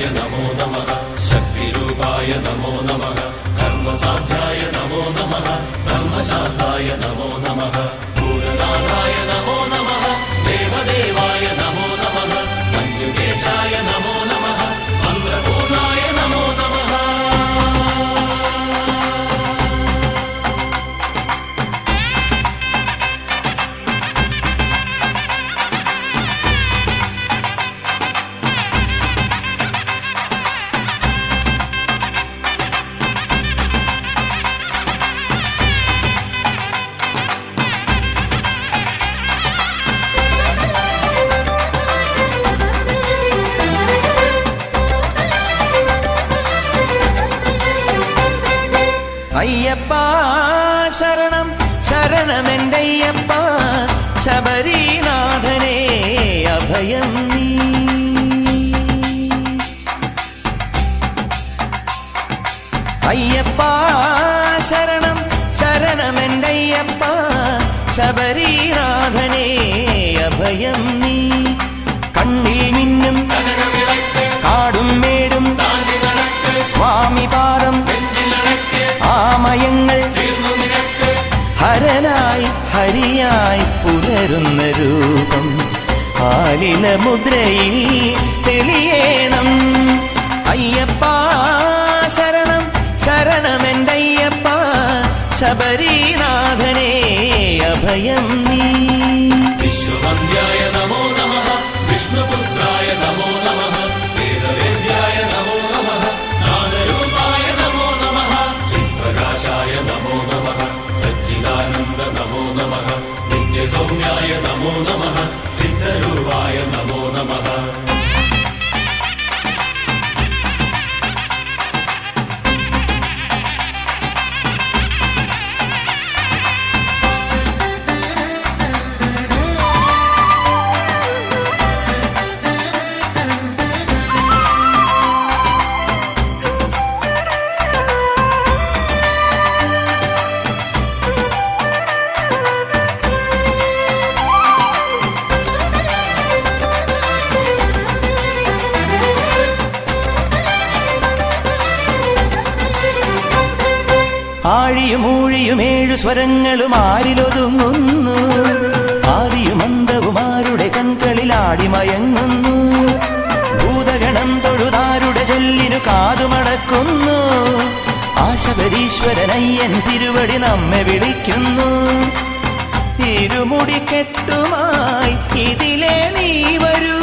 ധർമ്മസാധ്യായ നമോ നമഃ ശക്തിരൂപായ നമോ നമഃ കർമ്മസാധ്യായ നമോ നമഃ ധർമ്മശാസ്ത്രായ നമോ നമഃ ഭൂതനാഥായ നമോ നമഃ ദേവദേവായ നമോ നമഃ മഞ്ജുകേശായ നമോ നമഃ മന്ത്രപൂർണായ നമോ നമഃ. അയ്യപ്പ ശരണം ശരണമെന്തയ്യപ്പ ശബരീനാഥനേ അഭയം നീ. അയ്യപ്പ ശരണം ശരണമെന്തയ്യപ്പ ശബരീനാഥനേ അഭയം നീ. കണ്ണിൽ മിന്നും കാടും മേടും സ്വാമി പാദം ആമയങ്ങൾ ഹരനായി ഹരിയായി പുലരുന്ന രൂപം ആലില മുദ്രയിൽ തെളിയേണം. അയ്യപ്പ ശരണം ശരണമെന്തയ്യപ്പ ശബരീനാഥനേ അഭയം നീ. വിശ്വവന്ദ്യായ നമോ നമഃ വിഷ്ണുപുത്രായ നമോ നമഃ വേദവേദ്യായ നമോ നമഃ നാദരൂപായ നമോ നമഃ ചിത്പ്രകാശായ നമോ നമഃ സച്ചിദാനന്ദ നമോ നമഃ നിത്യസൗമ്യായ നമോ നമഃ സിദ്ധരൂപായ നമോ നമഃ. ആഴിയും ഊഴിയും ഏഴു സ്വരങ്ങളും ആരിലൊതുങ്ങുന്നു. ആദിയും അന്തവും ആരുടെ കൺകളിൽ ആടിമയങ്ങുന്നു. ഭൂതഗണം തൊഴുതാരുടെ ചൊല്ലിനു കാതുമടക്കുന്നു. ആശബരീശ്വരനയ്യൻ തിരുവടി നമ്മെ വിളിക്കുന്നു. ഇരുമുടിക്കെട്ടുമായി ഇതിലെ നീ വരൂ,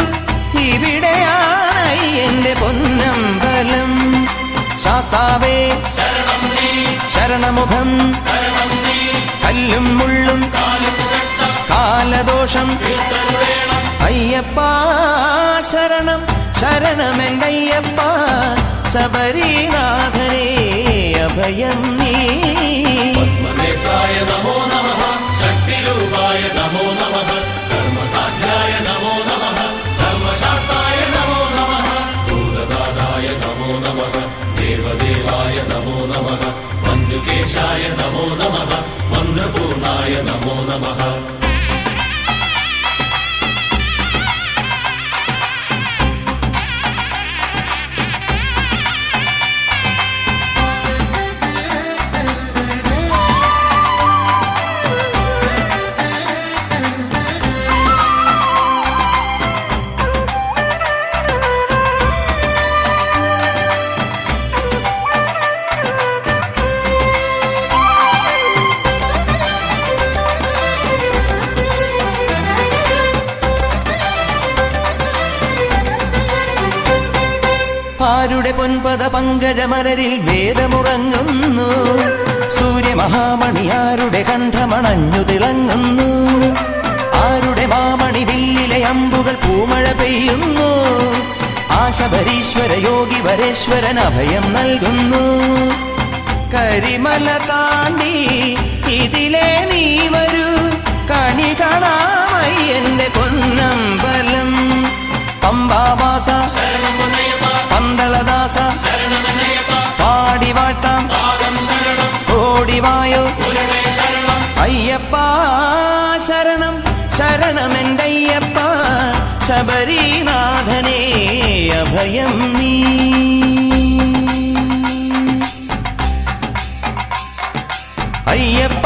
ഇവിടെയാണ് എന്റെ പൊന്നമ്പലം. ശാസ്താവേ ശരണമുഖം കല്ലും മുള്ളും കാലദോഷം. അയ്യപ്പ ശരണം ശരണമെന്തയ്യപ്പ ശബരീനാഥനേ അഭയം നീ. പത്മനേത്രായ നമോ നമഃ ശക്തിരൂപായ നമോ നമഃ കർമ്മസാധ്യായ നമോ നമഃ ധർമ്മശാസ്ത്രായ നമോ നമഃ ഭൂതനാഥായ നമോ നമഃ ദേവദേവായ നമോ നമഃ മഞ്ജുകേശായ നമോ നമഃ മന്ത്രപൂർണായ നമോ നമഃ. ആരുടെ പൊൻപദ പങ്കജമലരിൽ വേദമുറങ്ങുന്നു. സൂര്യമഹാമണി ആരുടെ കണ്ഠമണഞ്ഞു തിളങ്ങുന്നു. ആരുടെ മാമണി വില്ലിലെ അമ്പുകൾ പൂമഴ പെയ്യുന്നു. ആശബരീശ്വര യോഗി വരേശ്വരൻ അഭയം നൽകുന്നു. കരിമല താണ്ടി ഇതിലെ നീ വരൂ, കണി കാണാമായി എന്റെ പൊന്നമ്പലം. പമ്പാവാസ പന്തളദാസ പാടി വാഴ്ത്താം ഓടിവായോ. അയ്യപ്പ ശരണം ശരണമെന്തയ്യപ്പ ശബരീനാഥനേ അഭയം അഭയം നീ. അയ്യപ്പ